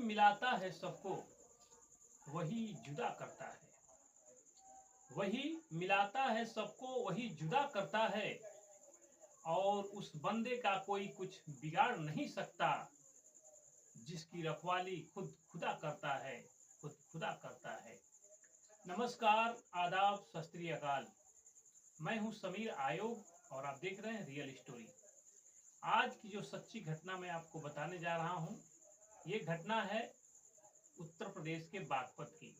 मिलाता है सबको, वही जुदा करता है। वही मिलाता है सबको, वही जुदा करता है। और उस बंदे का कोई कुछ बिगाड़ नहीं सकता, जिसकी रखवाली खुद खुदा करता है, खुद खुदा करता है। नमस्कार, आदाब, सत श्री अकाल। मैं हूं समीर आयोग और आप देख रहे हैं रियल स्टोरी। आज की जो सच्ची घटना मैं आपको बताने जा रहा हूं, ये घटना है उत्तर प्रदेश के बागपत की।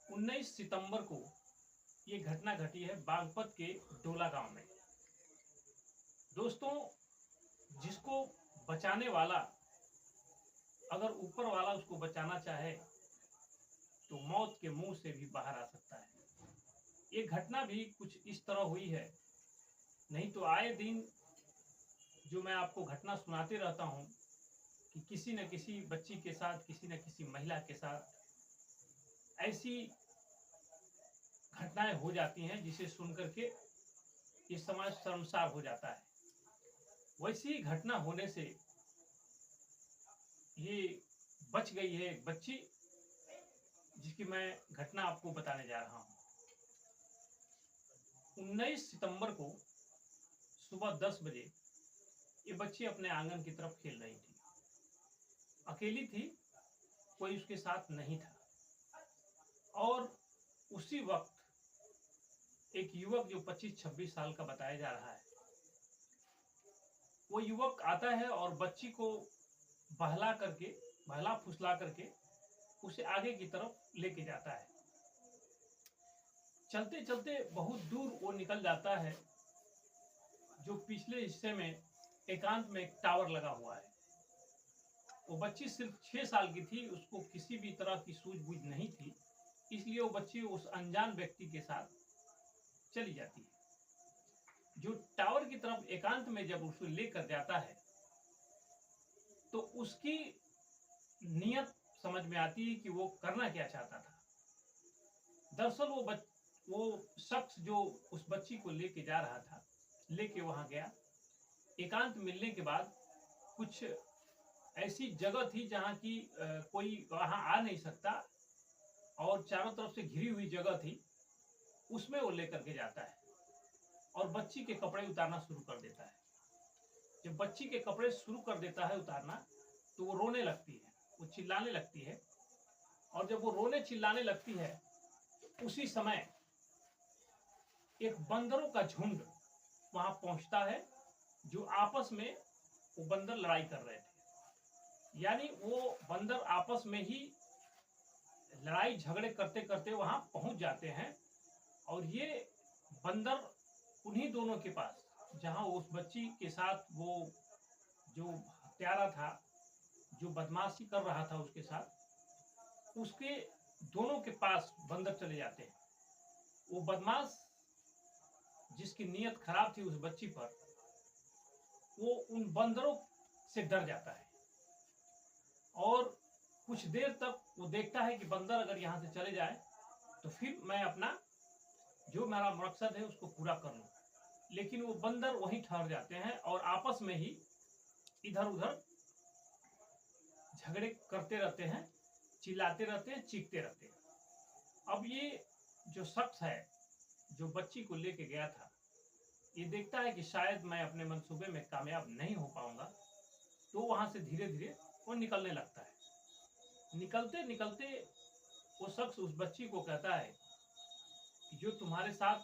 19 सितंबर को ये घटना घटी है बागपत के डोला गांव में। दोस्तों, जिसको बचाने वाला, अगर ऊपर वाला उसको बचाना चाहे तो मौत के मुंह से भी बाहर आ सकता है। ये घटना भी कुछ इस तरह हुई है, नहीं तो आए दिन जो मैं आपको घटना सुनाते रहता हूं कि किसी न किसी बच्ची के साथ, किसी न किसी महिला के साथ ऐसी घटनाएं हो जाती हैं जिसे सुनकर के ये समाज शर्मसार हो जाता है। वैसी घटना होने से ये बच गई है एक बच्ची, जिसकी मैं घटना आपको बताने जा रहा हूं। 19 सितंबर को सुबह 10 बजे ये बच्ची अपने आंगन की तरफ खेल रही थी। अकेली थी, कोई उसके साथ नहीं था। और उसी वक्त एक युवक जो 25-26 साल का बताया जा रहा है, वो युवक आता है और बच्ची को बहला फुसला करके उसे आगे की तरफ लेके जाता है। चलते चलते बहुत दूर वो निकल जाता है, जो पिछले हिस्से में एकांत में एक टावर लगा हुआ है। वो बच्ची सिर्फ 6 साल की थी, उसको किसी भी तरह की सूझबूझ नहीं थी, इसलिए वो बच्ची उस अनजान व्यक्ति के साथ चली जाती है। जो टावर की तरफ एकांत में जब उसे लेकर जाता है तो उसकी नियत समझ में आती है कि वो करना क्या चाहता था। दरअसल वो शख्स जो उस बच्ची को लेके जा रहा था, लेके वहां गया। एकांत मिलने के बाद कुछ ऐसी जगह थी जहां की कोई वहां आ नहीं सकता और चारों तरफ से घिरी हुई जगह थी, उसमें वो लेकर के जाता है और बच्ची के कपड़े उतारना शुरू कर देता है। जब बच्ची के कपड़े शुरू कर देता है उतारना, तो वो रोने लगती है, वो चिल्लाने लगती है। और जब वो रोने चिल्लाने लगती है, उसी समय एक बंदरों का झुंड वहां पहुंचता है, जो आपस में वो बंदर लड़ाई कर रहे थे। यानी वो बंदर आपस में ही लड़ाई झगड़े करते करते वहां पहुंच जाते हैं। और ये बंदर उन्हीं दोनों के पास, जहां उस बच्ची के साथ वो जो हत्यारा था, जो बदमाशी कर रहा था उसके साथ, उसके दोनों के पास बंदर चले जाते हैं। वो बदमाश, जिसकी नीयत खराब थी उस बच्ची पर, वो उन बंदरों से डर जाता है और कुछ देर तक वो देखता है कि बंदर अगर यहाँ से चले जाए तो फिर मैं अपना जो मेरा मकसद है उसको पूरा कर लूं। लेकिन वो बंदर वहीं ठहर जाते हैं और आपस में ही इधर उधर झगड़े करते रहते हैं, चिल्लाते रहते हैं, चीखते रहते हैं। अब ये जो शख्स है जो बच्ची को लेके गया था, ये देखता है कि शायद मैं अपने मंसूबे में कामयाब नहीं हो पाऊंगा, तो वहां से धीरे धीरे वो निकलने लगता है। निकलते निकलते वो शख्स उस बच्ची को कहता है कि जो तुम्हारे साथ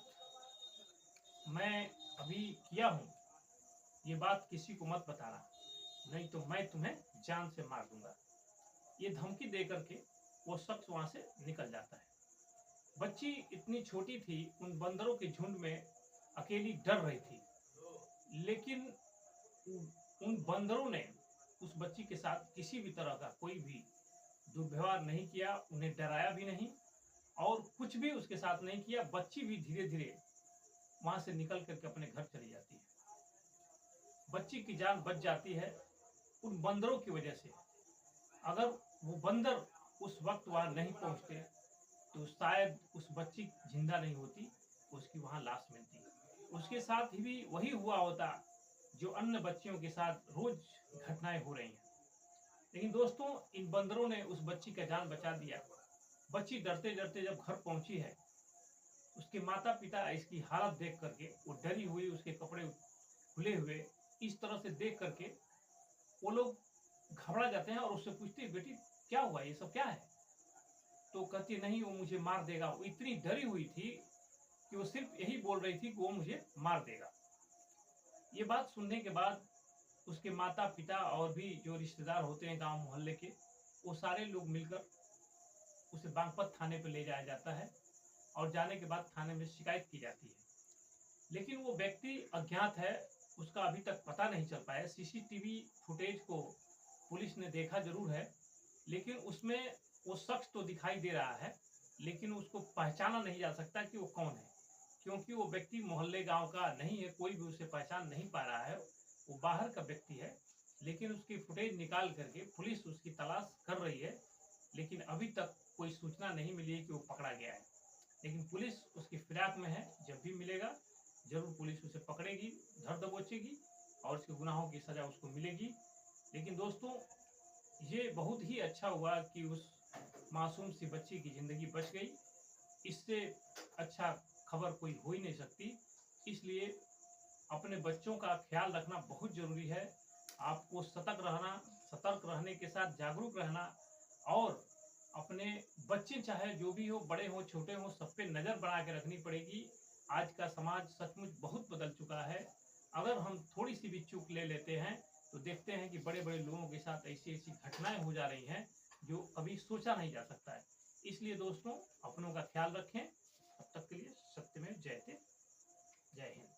मैं अभी किया हूं, ये बात किसी को मत बताना, नहीं तो मैं तुम्हें जान से मार दूंगा। ये धमकी दे करके वो शख्स वहां से निकल जाता है। बच्ची इतनी छोटी थी, उन बंदरों के झुंड में अकेली डर रही थी, लेकिन उन बंदरों ने उस बच्ची के साथ किसी भी तरह का कोई भी दुर्व्यवहार नहीं किया, उन्हें डराया भी नहीं और कुछ भी उसके साथ नहीं किया। बच्ची भी धीरे धीरे वहां से निकल करके अपने घर चली जाती है। बच्ची की जान बच जाती है उन बंदरों की वजह से। अगर वो बंदर उस वक्त वहां नहीं पहुंचते तो शायद उस बच्ची जिंदा नहीं होती, उसकी वहां लाश मिलती। उसके साथ ही भी वही हुआ होता जो अन्य बच्चियों के साथ रोज घटनाएं हो रही हैं। लेकिन दोस्तों इन बंदरों ने उस बच्ची का जान बचा दिया। बच्ची डरते डरते जब घर पहुंची है, उसके माता पिता इसकी हालत देख करके वो डरी हुई, उसके कपड़े खुले हुए इस तरह से देख करके वो लोग घबरा जाते हैं और उससे पूछते हैं, बेटी क्या हुआ, ये सब क्या है? तो कहती है, नहीं वो मुझे मार देगा। वो इतनी डरी हुई थी कि वो सिर्फ यही बोल रही थी कि वो मुझे मार देगा। ये बात सुनने के बाद उसके माता पिता और भी जो रिश्तेदार होते हैं गांव मोहल्ले के, वो सारे लोग मिलकर उसे बागपत थाने पर ले जाया जाता है और जाने के बाद थाने में शिकायत की जाती है। लेकिन वो व्यक्ति अज्ञात है, उसका अभी तक पता नहीं चल पाया। सीसीटीवी फुटेज को पुलिस ने देखा जरूर है, लेकिन उसमें वो शख्स तो दिखाई दे रहा है, लेकिन उसको पहचाना नहीं जा सकता कि वो कौन है, क्योंकि वो व्यक्ति मोहल्ले गांव का नहीं है, कोई भी उसे पहचान नहीं पा रहा है, वो बाहर का व्यक्ति है। लेकिन उसकी फुटेज निकाल करके पुलिस उसकी तलाश कर रही है, लेकिन अभी तक कोई सूचना नहीं मिली है कि वो पकड़ा गया है। लेकिन पुलिस उसकी फिराक में है, जब भी मिलेगा जरूर पुलिस उसे पकड़ेगी, धर दबोचेगी और उसके गुनाहों की सजा उसको मिलेगी। लेकिन दोस्तों ये बहुत ही अच्छा हुआ कि उस मासूम सी बच्ची की जिंदगी बच गई। इससे अच्छा खबर कोई हो ही नहीं सकती। इसलिए अपने बच्चों का ख्याल रखना बहुत जरूरी है। आपको सतर्क रहने के साथ जागरूक रहना और अपने बच्चे चाहे जो भी हो, बड़े हो छोटे हो, सब पे नजर बना के रखनी पड़ेगी। आज का समाज सचमुच बहुत बदल चुका है। अगर हम थोड़ी सी भी चूक ले लेते हैं तो देखते हैं कि बड़े बड़े लोगों के साथ ऐसी ऐसी घटनाएं हो जा रही हैं जो कभी सोचा नहीं जा सकता है। इसलिए दोस्तों अपनों का ख्याल रखें। तब तक के लिए सत्यमेव जयते। जय हिंद।